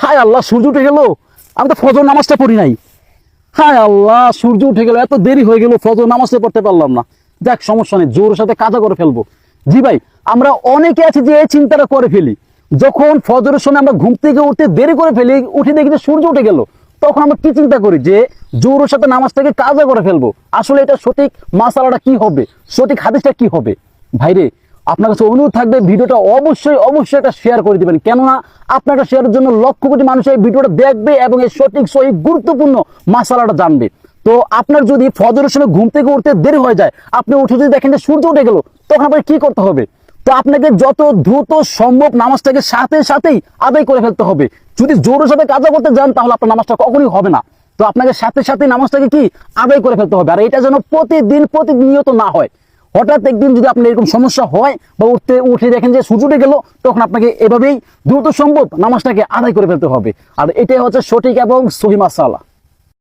হায় আল্লাহ, সূর্য উঠে গেল, আমি তো ফজর নামাজটা পড়ি নাই। হায় আল্লাহ, সূর্য উঠে গেল, এত দেরি হয়ে গেল, ফজর নামাজটা পড়তে পারলাম না। দেখ, সমস্যা নেই, জোরের সাথে কাজা করে ফেলবো। জি ভাই, আমরা অনেকে আছি যে এই চিন্তাটা করে ফেলি, যখন ফজরের সময় আমরা ঘুম থেকে উঠতে দেরি করে ফেলি, উঠে দেখি যে সূর্য উঠে গেল, তখন আমরা কি চিন্তা করি যে জোরের সাথে নামাজটাকে কাজা করে ফেলবো। আসলে এটা সঠিক মাসালাটা কি হবে, সঠিক হাদিসটা কি হবে? ভাইরে, আপনার কাছে অনুরোধ থাকবে, ভিডিওটা অবশ্যই অবশ্যই এটা শেয়ার করে দিবেন, কেননা আপনার শেয়ারের জন্য লক্ষ কোটি মানুষ এই ভিডিওটা দেখবে এবং এই সঠিক সহি গুরুত্বপূর্ণ মাসালাটা জানবে। তো আপনার যদি ফজরের সময় ঘুম থেকে উঠতে দেরি হয়ে যায়, আপনি উঠে যদি দেখেন যে সূর্য উঠে গেল, তখন আপনাকে কি করতে হবে? তো আপনাকে যত দ্রুত সম্ভব নামাজটাকে সাথে সাথেই আদায় করে ফেলতে হবে। যদি জোরের সাথে কাজা করতে যান, তাহলে আপনার নামাজটা কখনোই হবে না। তো আপনাকে সাথে সাথে নামাজটাকে কি আদায় করে ফেলতে হবে। আর এটা যেন প্রতিনিয়ত না হয়। হঠাৎ একদিন যদি আপনার এরকম সমস্যা হয় বা উঠে দেখেন যে সূর্য উঠে গেল, তখন আপনাকে এভাবেই দ্রুত সম্ভব নামাজটাকে আদায় করে ফেলতে হবে। আর এটাই হচ্ছে সঠিক এবং সহি মাসালা।